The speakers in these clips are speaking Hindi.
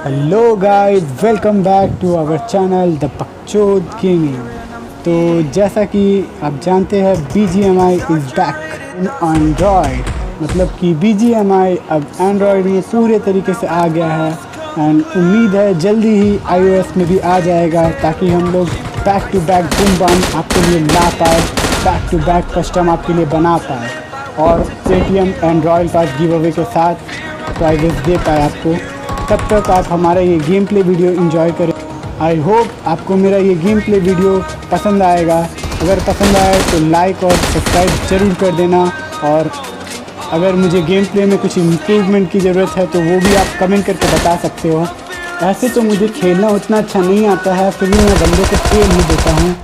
Hello guys, welcome back to our channel the बकचोद गेमिंग। तो जैसा कि आप जानते हैं BGMI is back in android, मतलब कि BGMI अब एंड्रॉयड में पूरे तरीके से आ गया है एंड उम्मीद है जल्दी ही iOS में भी आ जाएगा, ताकि हम लोग back to back boom bam आपके लिए ला पाए, बैक टू बैक कस्टम आपके लिए बना पाए और पेटीएम एंड्रॉयड पास गिव अवे के साथ प्राइजेस दे पाए आपको। तब तक आप हमारा ये गेम प्ले वीडियो एंजॉय करें। आई होप आपको मेरा ये गेम प्ले वीडियो पसंद आएगा। अगर पसंद आए तो लाइक और सब्सक्राइब ज़रूर कर देना, और अगर मुझे गेम प्ले में कुछ इम्प्रूवमेंट की ज़रूरत है तो वो भी आप कमेंट करके बता सकते हो। ऐसे तो मुझे खेलना उतना अच्छा नहीं आता है, फिर भी मैं बंदे को खेल नहीं देता हूँ।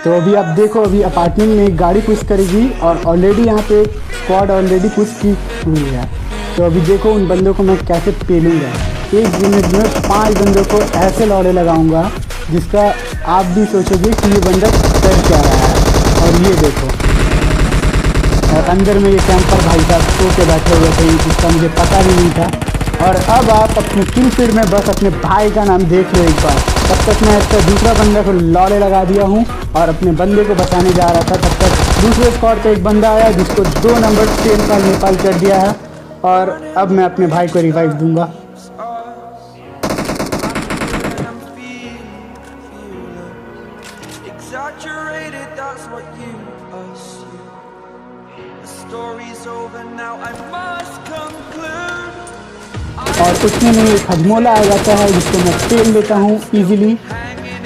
तो अभी आप देखो, अभी अपार्टमेंट में एक गाड़ी पुश करेगी और ऑलरेडी यहाँ पे एक स्क्वाड ऑलरेडी पुश की हुई है। तो अभी देखो उन बंदों को मैं कैसे पेलूँगा। एक मिनट में 5 बंदों को ऐसे लौड़े लगाऊंगा जिसका आप भी सोचोगे कि ये बंदा कर क्या रहा है। और ये देखो, और अंदर में ये कैंपर भाई साहब सो के बैठे हुए थे जिसका मुझे पता भी नहीं था। और अब आप अपने किल फीड में बस अपने भाई का नाम देख लो एक बार। तब तक मैं इसका दूसरा बंदा को लौड़े लगा दिया हूँ और अपने बंदे को बचाने जा रहा था। तब तक दूसरे स्क्वाड का एक बंदा आया जिसको 2 नंबर से नेपाल कर दिया है, और अब मैं अपने भाई को रिवाइव दूंगा। Exaggerated, that's what you assume. The story's over now, I must conclude. और उसमें में एक हजमोला आ जाता है जिसको मैं पेल लेता हूँ ईजिली।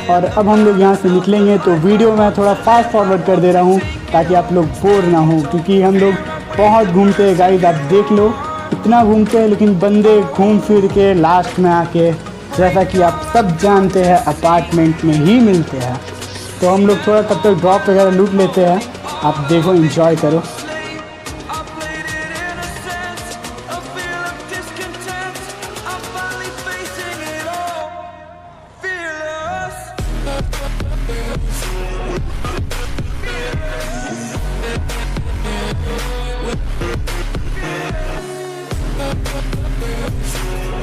और अब हम लोग यहाँ से निकलेंगे, तो वीडियो मैं थोड़ा फास्ट फॉरवर्ड कर दे रहा हूँ ताकि आप लोग बोर ना हो, क्योंकि हम लोग बहुत घूमते हैं गाइस। आप देख लो इतना घूमते हैं, लेकिन बंदे घूम फिर के लास्ट में आके, जैसा कि आप सब जानते हैं, अपार्टमेंट में ही मिलते हैं। तो हम लोग थोड़ा तब तक ड्रॉप वगैरह लूट लेते हैं। आप देखो, एंजॉय करो।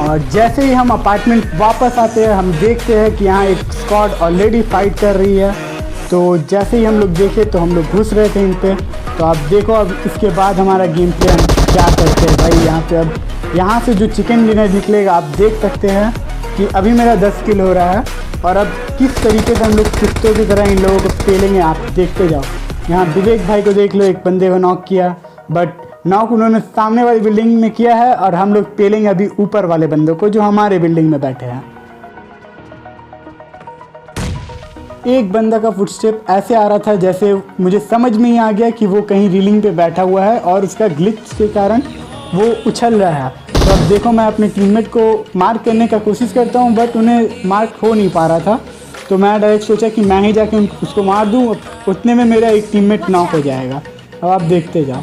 और जैसे ही हम अपार्टमेंट वापस आते हैं, हम देखते हैं कि यहाँ एक स्क्वाड ऑलरेडी फाइट कर रही है। तो जैसे ही हम लोग देखे तो हम लोग घुस रहे थे इन पे। तो आप देखो अब इसके बाद हमारा गेम प्ले हम क्या करते हैं भाई। यहाँ पे अब यहाँ से जो चिकन डिनर निकलेगा, आप देख सकते हैं कि अभी मेरा 10 किल हो रहा है। और अब किस तरीके से हम लोग कुत्तों की तरह इन लोगों को पेलेंगे, आप देखते जाओ। यहाँ विवेक भाई को देख लो, एक बंदे को नॉक किया, बट नॉक उन्होंने सामने वाली बिल्डिंग में किया है, और हम लोग पेलेंगे अभी ऊपर वाले बंदों को जो हमारे बिल्डिंग में बैठे हैं। एक बंदा का फुटस्टेप ऐसे आ रहा था जैसे मुझे समझ में ही आ गया कि वो कहीं रीलिंग पे बैठा हुआ है और उसका ग्लिच के कारण वो उछल रहा है। तो अब देखो, मैं अपने टीममेट को मार्क करने का कोशिश करता हूँ, बट उन्हें मार्क हो नहीं पा रहा था। तो मैं डायरेक्ट सोचा कि मैं ही जाके उसको मार दूँ, उतने में मेरा एक टीममेट नॉक हो जाएगा। अब आप देखते जाओ।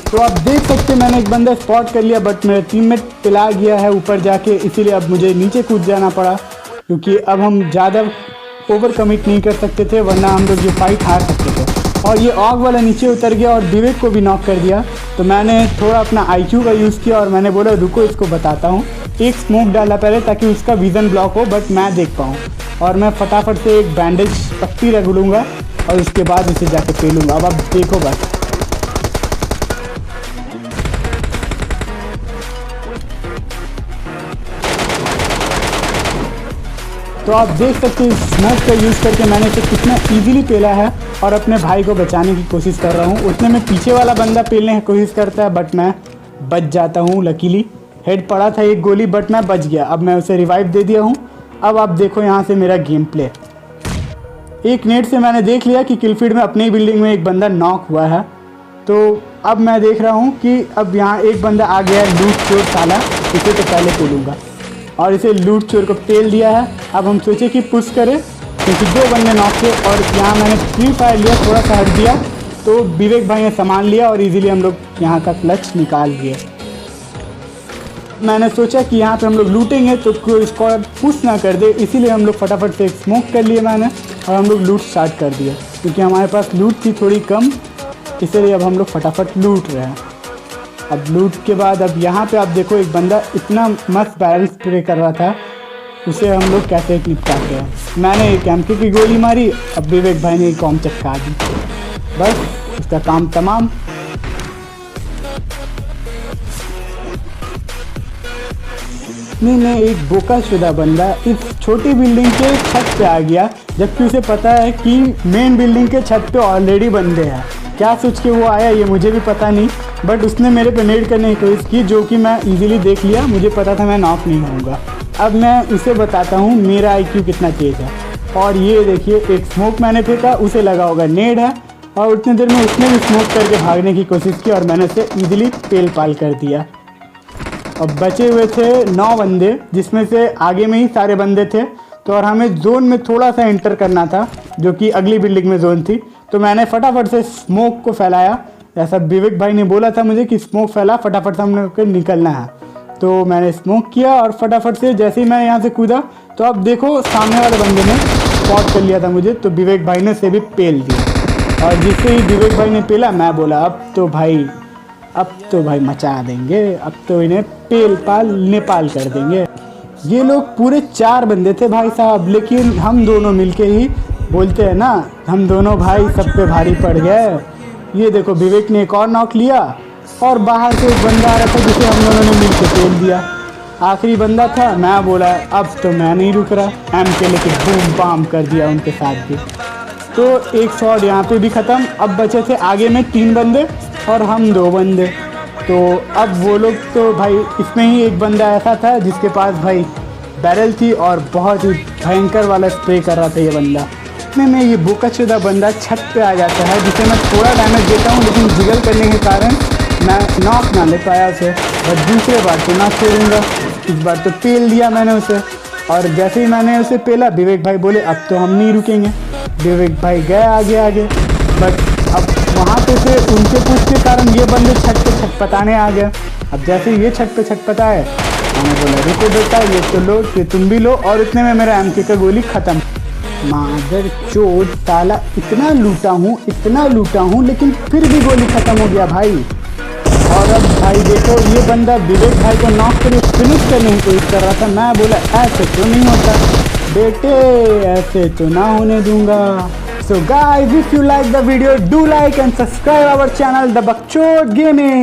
तो आप देख सकते हैं मैंने एक बंदा स्पॉट कर लिया, बट मेरा टीममेट पिला गया है ऊपर जाके, इसीलिए अब मुझे नीचे कूद जाना पड़ा, क्योंकि अब हम ज़्यादा ओवर कमिट नहीं कर सकते थे, वरना हम लोग ये फाइट हार सकते थे। और ये ऑग वाला नीचे उतर गया और विवेक को भी नॉक कर दिया। तो मैंने थोड़ा अपना IQ का यूज़ किया और मैंने बोला रुको इसको बताता हूँ। एक स्मोक डाला पहले ताकि उसका विज़न ब्लॉक हो, बट मैं देख पाऊँ। और मैं फटाफट से एक बैंडेज पट्टी रख लूँगा और उसके बाद इसे जाके पेलूँगा। अब आप देखो बस। तो आप देख सकते हैं स्मोक का यूज़ करके मैंने इसे कितना इजीली पेला है और अपने भाई को बचाने की कोशिश कर रहा हूँ। उतने में पीछे वाला बंदा पेलने की कोशिश करता है, बट मैं बच जाता हूँ। लकीली हेड पड़ा था एक गोली, बट मैं बच गया। अब मैं उसे रिवाइव दे दिया हूँ। अब आप देखो यहाँ से मेरा गेम प्ले। एक नेट से मैंने देख लिया कि किलफील्ड में अपनी बिल्डिंग में एक बंदा नॉक हुआ है। तो अब मैं देख रहा हूँ कि अब यहाँ एक बंदा आ गया है, लूट चोर साला, इसे तो पहले पेलूँगा। और इसे लूट चोर को पेल दिया है। अब हम सोचे कि पुश करें, क्योंकि 2 बंदे नॉक थे और यहाँ मैंने फ्री फायर लिया, थोड़ा सा हट दिया, तो विवेक भाई ने सामान लिया और इजीली हम लोग यहाँ का क्लच निकाल दिए। मैंने सोचा कि यहाँ पे हम लोग लूटेंगे तो कोई स्क्वाड पुश ना कर दे, इसीलिए हम लोग फटाफट से एक स्मोक कर लिए मैंने और हम लोग लूट स्टार्ट कर दिया, क्योंकि हमारे पास लूट थी थोड़ी कम, इसलिए अब हम लोग फटाफट लूट रहे हैं। अब लूट के बाद अब यहाँ पे आप देखो एक बंदा इतना मस्त बैरल स्प्रे कर रहा था, उसे हम लोग कैसे निपटाते हैं। मैंने एक एमके की गोली मारी, अब विवेक भाई ने एक कॉम चटका दी, बस उसका काम तमाम। नहीं, एक बोकाशुदा बंदा इस छोटी बिल्डिंग के छत पे आ गया, जबकि उसे पता है कि मेन बिल्डिंग के छत पे ऑलरेडी बंदे हैं। क्या सोच के वो आया ये मुझे भी पता नहीं, बट उसने मेरे पे नेड करने की कोशिश की, जो कि मैं इजीली देख लिया। मुझे पता था मैं नॉक नहीं होऊंगा। अब मैं उसे बताता हूँ मेरा आईक्यू कितना तेज़ है। और ये देखिए एक स्मोक मैंने फेंका, उसे लगा होगा नेड है, और उतनी देर में उसने भी स्मोक करके भागने की कोशिश की और मैंने उसे ईजिली पेल पाल कर दिया। अब बचे हुए थे 9 बंदे, जिसमें से आगे में ही सारे बंदे थे, तो और हमें जोन में थोड़ा सा एंटर करना था, जो कि अगली बिल्डिंग में जोन थी। तो मैंने फटाफट से स्मोक को फैलाया, जैसा विवेक भाई ने बोला था मुझे कि स्मोक फैला, फटाफट से हम लोग को निकलना है। तो मैंने स्मोक किया और फटाफट से जैसे ही मैं यहाँ से कूदा, तो अब देखो सामने वाले बंदे ने स्पॉट कर लिया था मुझे, तो विवेक भाई ने उसे भी पेल दिया। और जिससे ही विवेक भाई ने पेला, मैं बोला अब तो भाई मचा देंगे, अब तो इन्हें पेल पाल नेपाल कर देंगे। ये लोग पूरे 4 बंदे थे भाई साहब, लेकिन हम दोनों मिलके ही बोलते हैं ना, हम दोनों भाई सब पे भारी पड़ गए। ये देखो विवेक ने एक और नॉक लिया और बाहर से एक बंदा आ रहा था जिसे हम दोनों ने मिलके पेल दिया। आखिरी बंदा था, मैं बोला अब तो मैं नहीं रुक रहा, एम के लेके बूम बाम कर दिया उनके साथ भी। तो एक शॉट यहाँ पे भी ख़त्म। अब बचे थे आगे में 3 बंदे और हम 2 बंदे। तो अब वो लोग तो भाई, इसमें ही एक बंदा ऐसा था जिसके पास भाई बैरल थी और बहुत ही भयंकर वाला स्प्रे कर रहा था ये बंदा। इतने में ये बोकाचोदा बंदा छत पे आ जाता है, जिसे मैं थोड़ा डैमेज देता हूँ, लेकिन जिगल करने के कारण मैं नॉक ना ले पाया उसे। बट दूसरे बार तो ना छोड़ूंगा, इस बार तो पेल दिया मैंने उसे। और जैसे ही मैंने उसे पेला, विवेक भाई बोले अब तो हम नहीं रुकेंगे। विवेक भाई गए आगे, बट अब वहाँ पे से उनके पुश के कारण ये बंदे छत पे छटपटाने आ गए। अब जैसे ये छत पे छटपटाए, मैंने बोला रुको बेटा, ये तो लो, ये तुम भी लो, और इतने में मेरा एमके का गोली ख़त्म। मादर चोद साला, इतना लूटा हूँ लेकिन फिर भी गोली ख़त्म हो गया भाई। और अब भाई देखो, ये बंदा विवेक भाई को नॉक करके फिनिश करने की कोशिश कर रहा था। मैं बोला ऐसे तो नहीं होता बेटे, ऐसे तो ना होने दूंगा। So guys, if you like the video, do like and subscribe our channel, The Bakchod Gaming.